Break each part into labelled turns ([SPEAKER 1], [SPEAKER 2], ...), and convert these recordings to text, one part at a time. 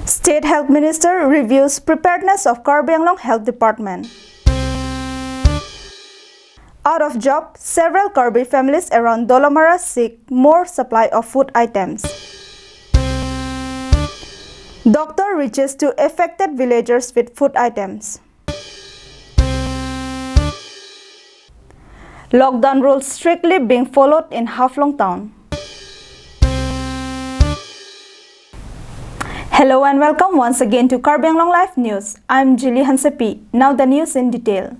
[SPEAKER 1] State Health Minister reviews preparedness of Karbi Anglong Health Department. Out of job, several Karbi families around Dolomara seek more supply of food items. Doctor reaches to affected villagers with food items. Lockdown rules strictly being followed in Haflong town. Hello and welcome once again to Karbi Anglong Live News. I'm Julie Hansepi. Now the news in detail.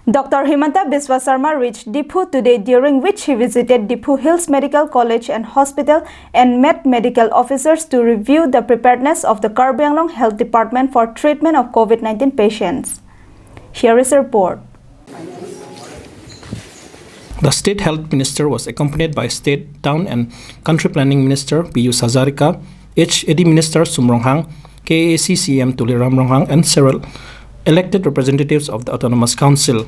[SPEAKER 1] Dr. Himanta Biswa Sarma reached Diphu today, during which he visited Diphu Hills Medical College and Hospital and met medical officers to review the preparedness of the Karbi Anglong Health Department for treatment of COVID-19 patients. Here is a report.
[SPEAKER 2] The State Health Minister was accompanied by State, Town and Country Planning Minister Piyush Hazarika, HAD Minister Sumronghang, KAC CM Tuliram Ronghang, and several elected representatives of the Autonomous Council.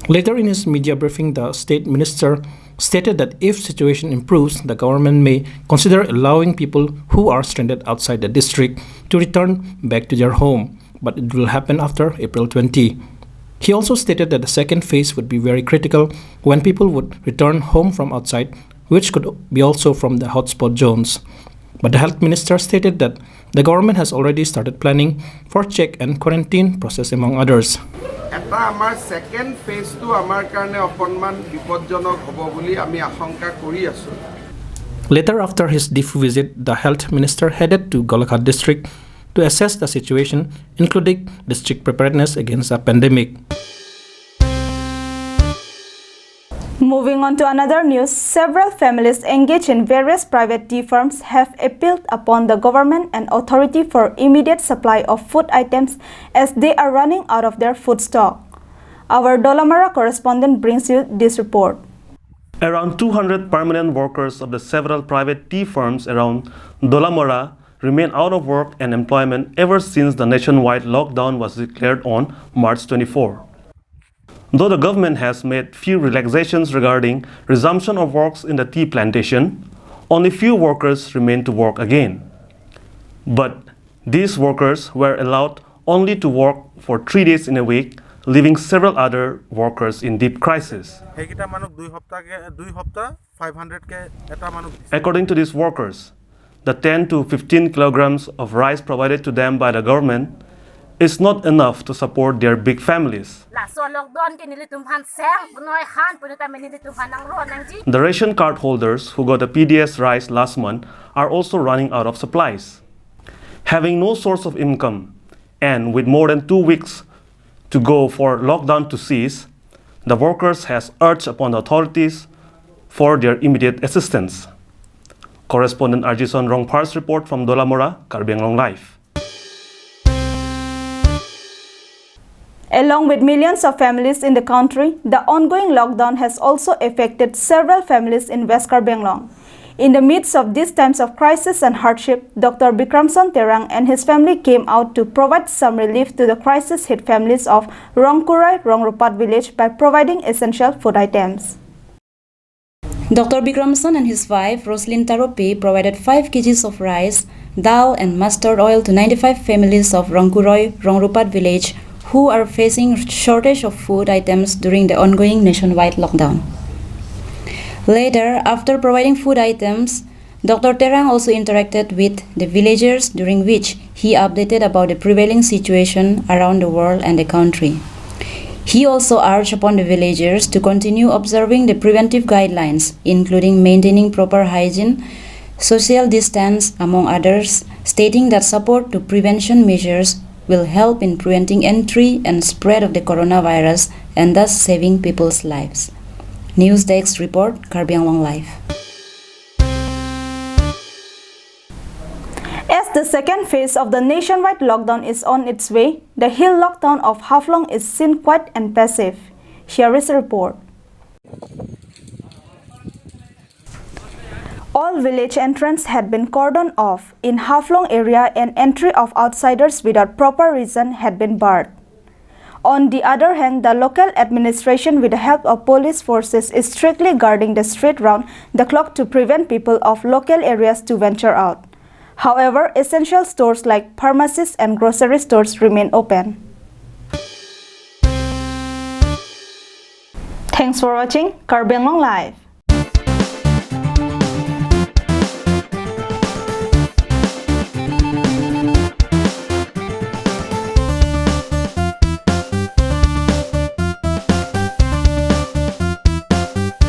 [SPEAKER 2] Later in his media briefing, the State Minister stated that if situation improves, the government may consider allowing people who are stranded outside the district to return back to their home, but it will happen after April 20. He also stated that the second phase would be very critical when people would return home from outside, which could be also from the hotspot zones. But the Health Minister stated that the government has already started planning for check and quarantine process, among others.
[SPEAKER 3] Our second phase to our
[SPEAKER 2] Later, after his Diphu visit, the Health Minister headed to Golaghat district to assess the situation, including district preparedness against a pandemic.
[SPEAKER 1] Moving on to another news, several families engaged in various private tea firms have appealed upon the government and authority for immediate supply of food items as they are running out of their food stock. Our Dolomara correspondent brings you this report.
[SPEAKER 4] Around 200 permanent workers of the several private tea firms around Dolomara remain out of work and employment ever since the nationwide lockdown was declared on March 24. Though the government has made few relaxations regarding resumption of works in the tea plantation, only few workers remain to work again. But these workers were allowed only to work for 3 days in a week, leaving several other workers in deep crisis. According to these workers, the 10 to 15 kilograms of rice provided to them by the government is not enough to support their big families. The ration card holders who got the PDS rice last month are also running out of supplies. Having no source of income and with more than 2 weeks to go for lockdown to cease, the workers has urged upon the authorities for their immediate assistance. Correspondent Arjison Rongpar's report from Dolomara, Karbi Anglong Live.
[SPEAKER 1] Along with millions of families in the country, the ongoing lockdown has also affected several families in West Karbi Anglong. In the midst of these times of crisis and hardship, Dr. Bikramson Terang and his family came out to provide some relief to the crisis-hit families of Rongkurai, Rongrupat village by providing essential food items.
[SPEAKER 5] Dr. Bikramson and his wife, Roslyn Taropi, provided 5 kgs of rice, dal and mustard oil to 95 families of Rongkurai, Rongrupat village who are facing shortage of food items during the ongoing nationwide lockdown. Later, after providing food items, Dr. Terang also interacted with the villagers, during which he updated about the prevailing situation around the world and the country. He also urged upon the villagers to continue observing the preventive guidelines, including maintaining proper hygiene, social distance, among others, stating that support to prevention measures will help in preventing entry and spread of the coronavirus and thus saving people's lives. News Desk report, Karbi Anglong Live.
[SPEAKER 1] As the second phase of the nationwide lockdown is on its way, the hill lockdown of Haflong is seen quite impassive. Here is a report. All village entrance had been cordoned off in Haflong area and entry of outsiders without proper reason had been barred. On the other hand, the local administration with the help of police forces is strictly guarding the street round the clock to prevent people of local areas to venture out. However, essential stores like pharmacies and grocery stores remain open. Thanks for watching Karbi Anglong Live.